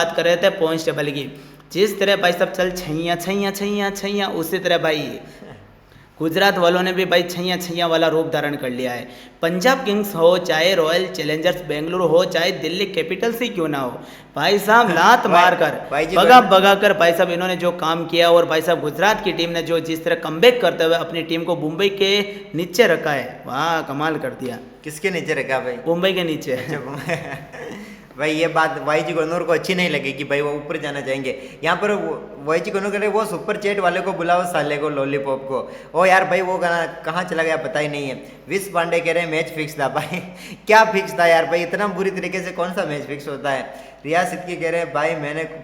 बात कर रहे थे पॉइंट्स टेबल की, जिस तरह भाई सब चल छैया छैया छैया छैया, उसी तरह भाई गुजरात वालों ने भी भाई छैया छैया वाला रूप धारण कर लिया है। पंजाब किंग्स हो, चाहे रॉयल चैलेंजर्स बेंगलुरु हो, चाहे दिल्ली कैपिटल्स ही क्यों ना हो, भाई साहब लात मार कर भगा भगा कर भाई साहब इन्होंने जो काम किया, और भाई साहब गुजरात की टीम ने जो जिस तरह कमबैक करते हुए अपनी टीम को मुंबई के नीचे रखा है, वाह कमाल कर दिया। किसके नीचे रखा भाई? मुंबई के नीचे। भाई ये बात वाई जी गनौर को अच्छी नहीं लगी कि भाई वो ऊपर जाना चाहेंगे। यहाँ पर वाई जी गनौर कह रहे वो सुपर चैट वाले को बुलाओ, साले को, लॉलीपॉप को। ओ यार भाई वो गाना कहाँ चला गया पता ही नहीं है। विश पांडे कह रहे हैं मैच फिक्स था भाई। क्या फिक्स था यार भाई, इतना बुरी तरीके से कौन सा मैच फिक्स होता है। रिया सिद्दीकी कह रहे हैं भाई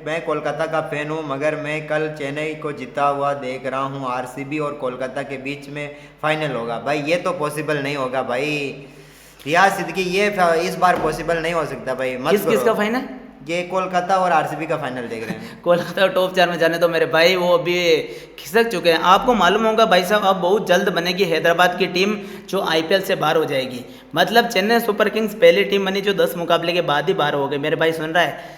मैं कोलकाता का फैन हूँ, मगर मैं कल चेन्नई को जीता हुआ देख रहा हूँ। आरसीबी और कोलकाता के बीच में फाइनल होगा। भाई ये तो पॉसिबल नहीं होगा भाई। रियाज सिद्दीकी ये इस बार पॉसिबल नहीं हो सकता भाई। मत किसका फाइनल? ये कोलकाता और आरसीबी का फाइनल देख रहे हैं। कोलकाता टॉप 4 में जाने तो मेरे भाई वो अभी खिसक चुके हैं। आपको मालूम होगा भाई साहब अब बहुत जल्द बनेगी हैदराबाद की टीम जो आईपीएल से बाहर हो जाएगी। मतलब चेन्नई सुपर किंग्स पहली टीम बनी जो 10 मुकाबले के बाद ही बाहर हो गए। मेरे भाई सुन रहा है?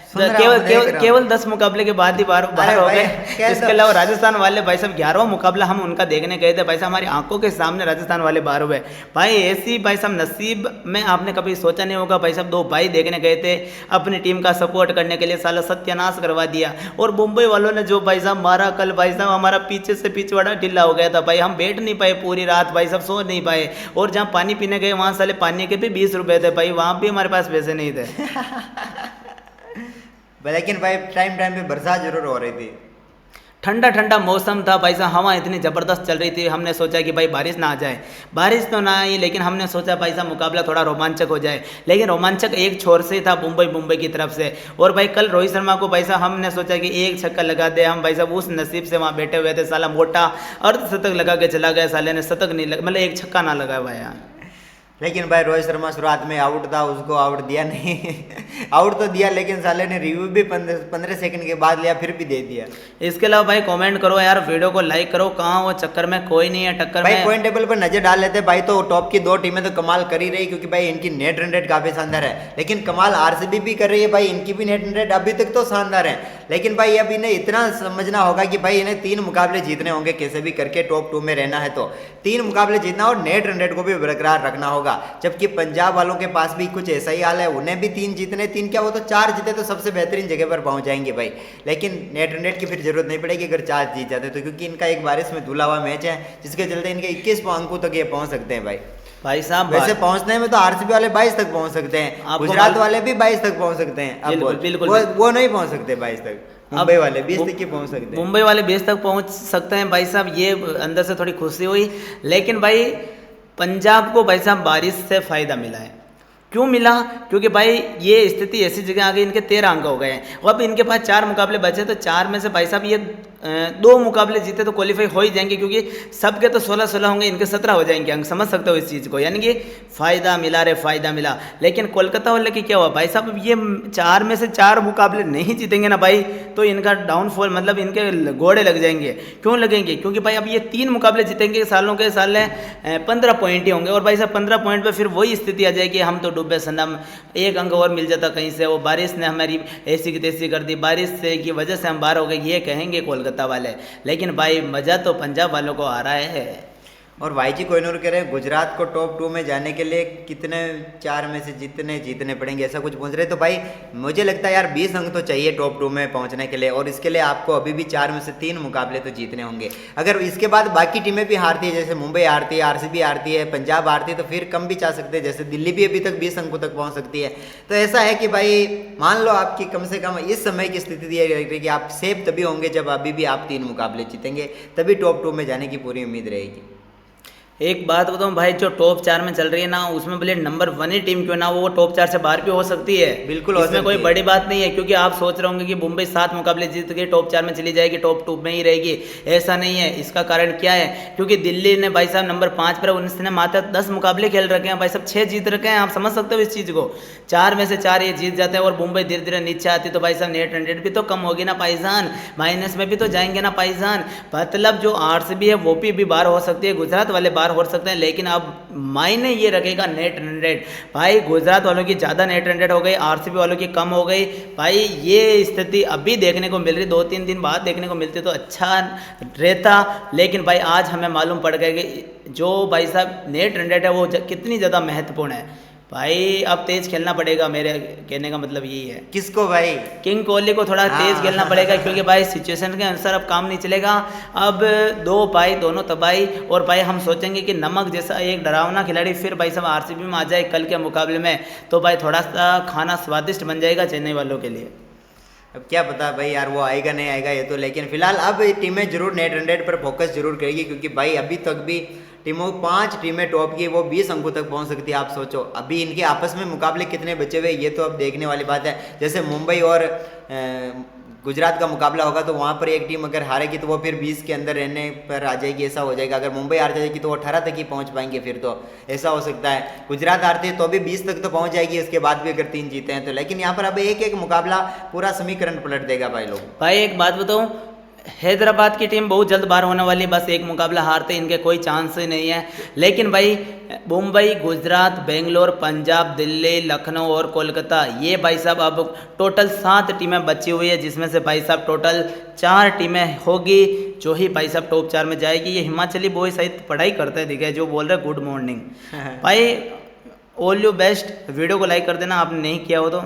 केवल 10 मुकाबले के बाद ही बाहर हो गए। इसके अलावा राजस्थान वाले भाई साहब 11वां मुकाबला हम उनका देखने गए थे भाई साहब, हमारी आंखों के सामने राजस्थान वाले बाहर हुए। भाई ऐसी भाई साहब नसीब में आपने कभी सोचा नहीं होगा भाई साहब। 2 भाई देखने गए थे अपनी टीम का सपोर्ट करने के लिए, साला सत्यानाश करवा दिया। और मुंबई वालों ने जो भाई साहब मारा कल भाई साहब, हमारा पीछे से पिछवाड़ा ढीला हो गया था भाई। हम बैठ नहीं पाए पूरी रात भाई साहब, सो नहीं पाए। और जहाँ पानी पीने गए वहाँ साले पानी के भी 20 रुपए थे भाई, वहाँ भी हमारे पास पैसे नहीं थे। लेकिन भाई टाइम पे बरसात जरूर हो रही थी। ठंडा ठंडा मौसम था भाई साहब, हवा इतनी ज़बरदस्त चल रही थी। हमने सोचा कि भाई बारिश ना आ जाए, बारिश तो ना आई, लेकिन हमने सोचा भाई साहब मुकाबला थोड़ा रोमांचक हो जाए। लेकिन रोमांचक एक छोर से ही था, मुंबई की तरफ से। और भाई कल रोहित शर्मा को भाई साहब हमने सोचा कि एक छक्का लगा दे हम, भाई साहब उस नसीब से वहाँ बैठे हुए थे। साला मोटा अर्धशतक लगा के चला गया, साले ने शतक नहीं मतलब एक छक्का ना लगा हुआ यार। लेकिन भाई रोहित शर्मा शुरुआत में आउट था, उसको आउट दिया नहीं। आउट तो दिया लेकिन साले ने रिव्यू भी 15 सेकंड के बाद लिया, फिर भी दे दिया। इसके अलावा भाई कमेंट करो यार, वीडियो को लाइक करो। कहाँ वो चक्कर में कोई नहीं है टक्कर भाई में। पॉइंट टेबल पर नजर डाल लेते भाई, तो टॉप की 2 टीमें तो कमाल कर ही रही, क्योंकि भाई इनकी नेट रन रेट काफी शानदार है। लेकिन कमाल आरसीबी भी कर रही है भाई, इनकी भी नेट रन रेट अभी तक तो शानदार है। लेकिन भाई अब इन्हें इतना समझना होगा कि भाई इन्हें 3 मुकाबले जीतने होंगे कैसे भी करके, टॉप 2 में रहना है तो 3 मुकाबले जीतना और नेट रन रेट को भी बरकरार रखना होगा। जबकि पंजाब वालों के पास भी कुछ ऐसा ही हाल है, उन्हें भी 3 जीतने, 3 क्या वो तो 4 जीते तो सबसे बेहतरीन जगह पर पहुंच जाएंगे भाई। लेकिन नेट रन रेट की फिर जरूरत नहीं पड़ेगी अगर 4 जीत जाते तो, क्योंकि इनका एक बारिश में धुला हुआ मैच है, जिसके चलते इनके 21 अंकों तक ये पहुंच सकते हैं भाई साहब। वैसे पहुंचने में तो आरसीबी वाले 22 तक पहुंच सकते हैं, गुजरात वाले भी 22 तक पहुंच सकते हैं। अब वो नहीं पहुंच सकते 22 तक, मुंबई वाले 20 तक ही पहुंच सकते हैं। मुंबई वाले 20 तक पहुंच सकते हैं भाई साहब, ये अंदर से थोड़ी खुशी हुई। लेकिन भाई पंजाब को भाई साहब बारिश से फायदा मिला है। क्यों मिला? क्योंकि भाई ये स्थिति ऐसी जगह आ गई, इनके 13 अंक हो गए हैं। अब इनके पास 4 मुकाबले बचे, तो 4 में से भाई साहब ये 2 मुकाबले जीते तो क्वालिफाई हो ही जाएंगे, क्योंकि सबके तो 16-16 होंगे, इनके 17 हो जाएंगे अंक। समझ सकते हो इस चीज़ को, यानी कि फ़ायदा मिला रे फ़ायदा मिला। लेकिन कोलकाता वाले की क्या हुआ भाई साहब, ये 4 में से 4 मुकाबले नहीं जीतेंगे ना भाई, तो इनका डाउनफॉल मतलब इनके घोड़े लग जाएंगे। क्यों लगेंगे? क्योंकि भाई अब ये 3 मुकाबले जीतेंगे, सालों के साल 15 पॉइंट ही होंगे। और भाई साहब 15 पॉइंट पर फिर वही स्थिति आ जाएगी, हम तो डूबे सनम, 1 अंक और मिल जाता कहीं से। वो बारिश ने हमारी ऐसी की तैसी कर दी, बारिश से की वजह से हम बाहर हो गए, ये कहेंगे कोलकाता वाले। लेकिन भाई मज़ा तो पंजाब वालों को आ रहा है। और वाई जी कोहिनूर कह रहे हैं गुजरात को टॉप 2 में जाने के लिए कितने 4 में से जीतने पड़ेंगे, ऐसा कुछ पूछ रहे। तो भाई मुझे लगता है यार 20 अंक तो चाहिए टॉप 2 में पहुंचने के लिए, और इसके लिए आपको अभी भी 4 में से 3 मुकाबले तो जीतने होंगे। अगर इसके बाद बाकी टीमें भी हारती है, जैसे मुंबई हारती है, आरसीबी हारती है, पंजाब हारती है, तो फिर कम भी जा सकते हैं। जैसे दिल्ली भी अभी तक 20 अंकों तक पहुँच सकती है। तो ऐसा है कि भाई मान लो आपकी कम से कम इस समय की स्थिति ये रहेगी कि आप सेफ तभी होंगे जब अभी भी आप 3 मुकाबले जीतेंगे, तभी टॉप 2 में जाने की पूरी उम्मीद रहेगी। एक बात बताऊं भाई, जो टॉप 4 में चल रही है ना, उसमें भले नंबर 1 ही टीम क्यों ना वो टॉप 4 से बाहर भी हो सकती है। बिल्कुल, इसमें कोई बड़ी बात नहीं है। क्योंकि आप सोच रहे होंगे कि मुंबई 7 मुकाबले जीत के टॉप 4 में चली जाएगी, टॉप 2 में ही रहेगी। ऐसा नहीं है। इसका कारण क्या है? क्योंकि दिल्ली ने भाई साहब नंबर 5 पर, उसने मात्र 10 मुकाबले खेल रखे हैं भाई साहब, 6 जीत रखे हैं। आप समझ सकते हो इस चीज़ को। 4 में से 4 ये जीत जाते हैं, और मुंबई धीरे धीरे नीचे आती तो भाई साहब नेट रन रेट भी तो कम होगी ना पाईजान, माइनस में भी तो जाएंगे ना पाईजान। मतलब जो आरसीबी है वो भी बाहर हो सकती है, गुजरात वाले बाहर बार हो सकते हैं, लेकिन अब मायने ये रखेगा नेट रन रेट। भाई गुजरात वालों की ज़्यादा नेट रन रेट हो गई, आरसीबी वालों की कम हो गई। भाई ये स्थिति अभी देखने को मिल रही, 2-3 दिन बाद देखने को मिलती तो अच्छा रहता, लेकिन भाई आज हमें मालूम पड़ गया कि जो भाई साहब नेट रन रेट है वो कितनी ज़्यादा महत्वपूर्ण है। भाई अब तेज खेलना पड़ेगा, मेरे कहने का मतलब यही है। किसको भाई? किंग कोहली को थोड़ा तेज खेलना पड़ेगा, क्योंकि भाई सिचुएशन के अनुसार अब काम नहीं चलेगा। अब दो भाई दोनों तबाही, और भाई हम सोचेंगे कि नमक जैसा एक डरावना खिलाड़ी फिर भाई सब आरसीबी में आ जाए कल के मुकाबले में, तो भाई थोड़ा सा खाना स्वादिष्ट बन जाएगा चेन्नई वालों के लिए। अब क्या पता भाई यार वो आएगा नहीं आएगा ये तो, लेकिन फिलहाल अब टीमें जरूर नेट रन रेट पर फोकस जरूर करेगी, क्योंकि भाई अभी तक भी टीमों 5 टीमें टॉप की वो 20 अंकों तक पहुंच सकती है। आप सोचो अभी इनके आपस में मुकाबले कितने बचे हुए, ये तो अब देखने वाली बात है। जैसे मुंबई और गुजरात का मुकाबला होगा तो वहाँ पर एक टीम अगर हारेगी तो वो फिर 20 के अंदर रहने पर आ जाएगी, ऐसा हो जाएगा। अगर मुंबई हार जाएगी तो वो 18 तक ही पहुँच पाएंगे, फिर तो ऐसा हो सकता है। गुजरात हारती है तो भी 20 तक तो पहुँच जाएगी, इसके बाद भी अगर 3 जीते हैं तो। लेकिन यहाँ पर अब एक एक मुकाबला पूरा समीकरण पलट देगा भाई लोग। भाई एक बात बताऊँ, हैदराबाद की टीम बहुत जल्द बाहर होने वाली, बस एक मुकाबला हारते इनके कोई चांस ही नहीं है। लेकिन भाई मुंबई, गुजरात, बेंगलोर, पंजाब, दिल्ली, लखनऊ और कोलकाता, ये भाई साहब अब टोटल 7 टीमें बची हुई है, जिसमें से भाई साहब टोटल 4 टीमें होगी जो ही भाई साहब टॉप 4 में जाएगी। ये हिमाचली बॉय सहित पढ़ाई करते हैं, दिखे जो बोल रहे गुड मॉर्निंग। भाई ऑल यू बेस्ट, वीडियो को लाइक कर देना आपने नहीं किया हो तो।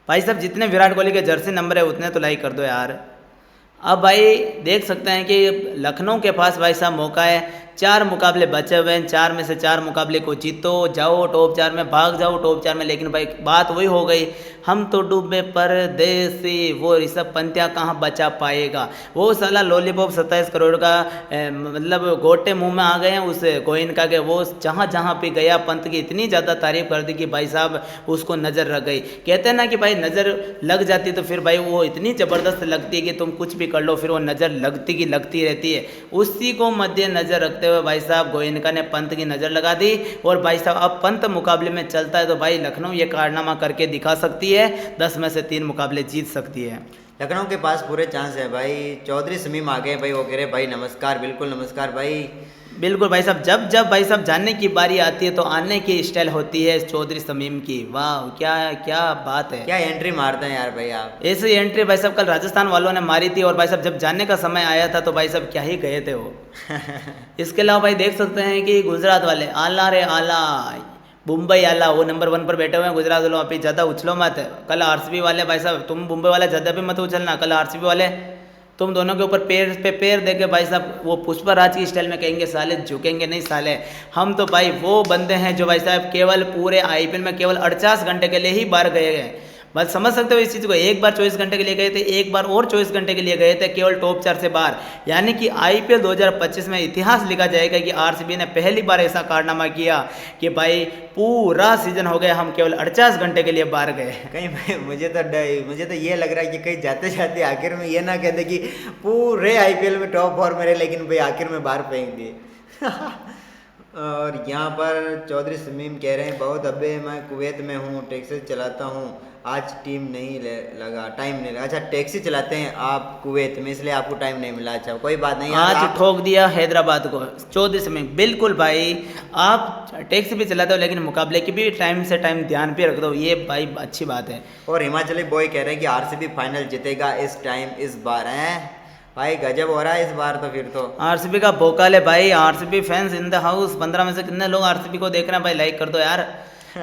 भाई साहब जितने विराट कोहली के जर्सी नंबर है उतने तो लाइक कर दो यार। अब भाई देख सकते हैं कि लखनऊ के पास भाई साहब मौका है, 4 मुकाबले बचे हुए हैं, 4 में से 4 मुकाबले को जीतो, जाओ टॉप 4 में, भाग जाओ टॉप 4 में। लेकिन भाई बात वही हो गई, हम तो डूबे परदेसी, वो ऋषभ पंत्या कहाँ बचा पाएगा। वो साला लॉलीपॉप 27 करोड़ का मतलब गोटे मुंह में आ गए हैं उस गोयनका के। वो जहाँ जहाँ पे गया पंत की इतनी ज़्यादा तारीफ कर दी कि भाई साहब उसको नज़र लग गई। कहते हैं ना कि भाई नज़र लग जाती तो फिर भाई वो इतनी ज़बरदस्त लगती है कि तुम कुछ भी कर लो फिर वो नज़र लगती की लगती रहती है। उसी को मद्देनजर रखते हुए भाई साहब गोयनका ने पंत की नज़र लगा दी, और भाई साहब अब पंत मुकाबले में चलता है तो भाई लखनऊ ये कारनामा करके दिखा सकती है, 10 में से 3 मुकाबले जीत सकती है। लखनऊ के पास पूरे चांस है भाई। चौधरी शमीम आ गए भाई, वो कह रहे भाई नमस्कार, बिल्कुल नमस्कार भाई। बिल्कुल भाई साहब, जब जब भाई साहब जानने की बारी आती है तो आने की स्टाइल होती है चौधरी शमीम की। वाह क्या क्या बात है, क्या एंट्री मारते हैं यार भाई आप। ऐसी एंट्री भाई साहब कल राजस्थान वालों ने मारी थी, और भाई साहब जब जानने का समय आया था तो भाई साहब क्या ही गए थे वो। इसके अलावा भाई देख सकते हैं कि गुजरात वाले आला रे आला, मुंबई आला वो नंबर 1 पर बैठे हुए हैं। गुजरात वालों अभी ज़्यादा उछलो मत, कल आरसीबी वाले भाई साहब, तुम मुंबई वाले ज़्यादा भी मत उछलना, कल आरसीबी वाले तुम दोनों के ऊपर पैर पे पैर देके भाई साहब वो पुष्पराज की स्टाइल में कहेंगे साले झुकेंगे नहीं साले। हम तो भाई वो बंदे हैं जो भाई साहब केवल पूरे आईपीएल में केवल 48 घंटे के लिए ही बाहर गए हैं। बस समझ सकते हो इस चीज़ को, एक बार 24 घंटे के लिए गए थे, एक बार और 24 घंटे के लिए गए थे केवल टॉप 4 से बाहर। यानी कि आईपीएल 2025 में इतिहास लिखा जाएगा कि आरसीबी ने पहली बार ऐसा कारनामा किया कि भाई पूरा सीजन हो गया हम केवल 48 घंटे के लिए बाहर गए। कहीं भाई मुझे तो ये लग रहा है कि कहीं जाते जाते आखिर में ये ना कह दे कि पूरे आईपीएल में टॉप 4 में रहे, लेकिन भाई आखिर में बाहर फेंक दिए। और यहाँ पर चौधरी शमीम कह रहे हैं बहुत अबे मैं कुवैत में हूँ, टैक्सी चलाता हूँ, आज टीम नहीं लगा, टाइम नहीं लगा। अच्छा टैक्सी चलाते हैं आप कुवैत में, इसलिए आपको टाइम नहीं मिला। अच्छा कोई बात नहीं, आज ठोक दिया हैदराबाद को चौधरी शमीम। बिल्कुल भाई, आप टैक्सी भी चलाते हो लेकिन मुकाबले की भी टाइम से टाइम ध्यान पे रख दो, ये भाई अच्छी बात है। और हिमाचली बॉय कह रहे हैं कि आरसीबी फाइनल जीतेगा इस टाइम इस बार है। भाई गजब हो रहा है इस बार तो। फिर तो आरसीबी का भोकाल है भाई, RCB fans in the house. 15 में से कितने लोग आरसीबी को देख रहे हैं भाई, लाइक कर दो यार।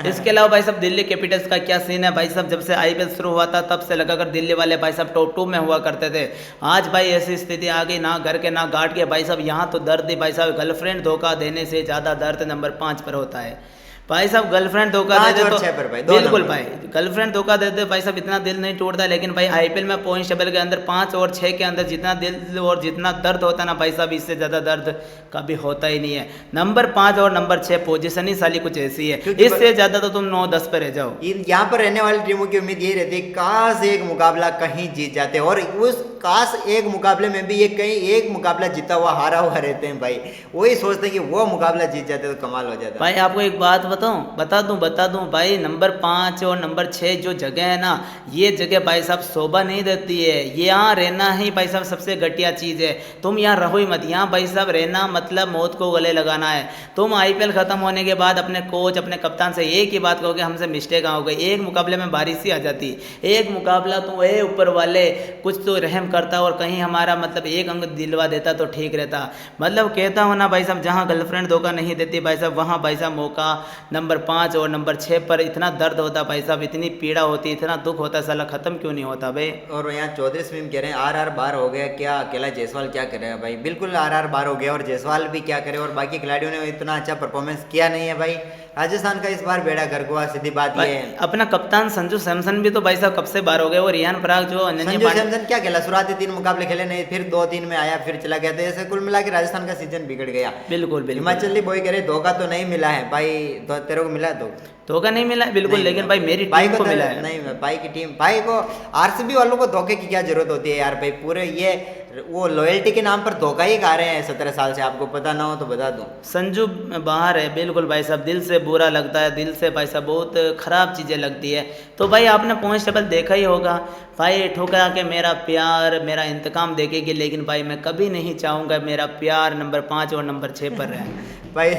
इसके अलावा भाई साहब दिल्ली कैपिटल्स का क्या सीन है भाई साहब, जब से आईपीएल शुरू हुआ था तब से लगाकर दिल्ली वाले भाई साहब टॉप 2 में हुआ करते थे। आज भाई ऐसी स्थिति आ गई, ना घर के ना गार्ड के भाई साहब। यहाँ तो दर्द ही भाई साहब, गर्लफ्रेंड धोखा देने से ज़्यादा दर्द नंबर 5 पर होता है भाई साहब। गर्लफ्रेंड धोखा दे दे तो बिल्कुल भाई, गर्लफ्रेंड धोखा दे दे भाई साहब इतना दिल नहीं टूटता, लेकिन भाई आईपीएल में पॉइंट टेबल के अंदर 5 और 6 के अंदर जितना दिल और जितना दर्द होता है ना भाई साहब, इससे ज़्यादा दर्द कभी होता ही नहीं है। नंबर 5 और नंबर 6 पोजीशन ही साली कुछ ऐसी है, इससे ज़्यादा तो तुम 9-10 पे रह जाओ। यहाँ पर रहने वाली टीमों की उम्मीद यही रहती है काश एक मुकाबला कहीं जीत जाते, और उस काश एक मुकाबले में भी ये कहीं एक मुकाबला जीता हुआ हारा हुआ रहते हैं भाई, वही सोचते हैं कि वो मुकाबला जीत जाते तो कमाल हो जाता। भाई आपको एक बात बताऊं, बता दूं भाई, नंबर 5 और नंबर 6 जो जगह है ना, ये जगह भाई साहब शोभा नहीं देती है। ये यहाँ रहना ही भाई साहब सबसे घटिया चीज़ है। तुम यहाँ रहो ही मत, यहाँ भाई साहब रहना मतलब मौत को गले लगाना है। तुम आईपीएल खत्म होने के बाद अपने कोच अपने कप्तान से एक ही बात कहोगे हमसे मिस्टेक हो गई। एक मुकाबले में बारिश ही आ जाती, एक मुकाबला तो ए ऊपर वाले कुछ तो रहम करता और कहीं हमारा मतलब एक अंक दिलवा देता तो ठीक रहता। मतलब कहता हूँ ना भाई साहब, जहाँ गर्लफ्रेंड धोखा नहीं देती भाई साहब, वहाँ भाई साहब मौका नंबर 5 और नंबर 6 पर इतना दर्द होता भाई साहब, इतनी पीड़ा होती, इतना दुख होता, साला खत्म क्यों नहीं होता भाई। और यहाँ चौधरी स्विम कह रहे हैं आर बार हो गया, क्या अकेला जायसवाल क्या करेगा भाई। बिल्कुल आर बार हो गया और जायसवाल भी क्या करे, और बाकी खिलाड़ियों ने इतना अच्छा परफॉर्मेंस किया नहीं है भाई। राजस्थान का इस बार बेड़ा गर्क हुआ, सीधी बात ये है। अपना कप्तान संजू सैमसन भी तो भाई साहब कब से बाहर हो गए, और रियान पराग जो संजू सैमसन क्या खेला, शुरुआती 3 मुकाबले खेले नहीं, फिर 2-3 में आया फिर चला गया, तो ऐसे कुल मिला के राजस्थान का सीजन बिगड़ गया। बिल्कुल हिमाचली बॉय कह रहे धोखा तो नहीं मिला है भाई, तो तेरे को मिला है धोखा नहीं मिला है बिल्कुल, लेकिन भाई मेरी टीम को मिला है। नहीं भाई की टीम, भाई को आरसीबी वालों को धोखे की क्या जरूरत होती है यार भाई, पूरे ये वो लॉयल्टी के नाम पर धोखा ही खा रहे हैं 17 साल से। आपको पता ना हो तो बता दूं, संजू बाहर है बिल्कुल भाई साहब, दिल से बुरा लगता है, दिल से भाई साहब बहुत खराब चीज़ें लगती है। तो भाई आपने पॉइंट टेबल देखा ही होगा भाई, ठोकरा के मेरा प्यार मेरा इंतकाम देखेगी, लेकिन भाई मैं कभी नहीं चाहूँगा मेरा प्यार नंबर 5 और नंबर 6 पर रहे भाई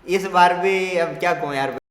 इस बार भी अब क्या कहूँ यार।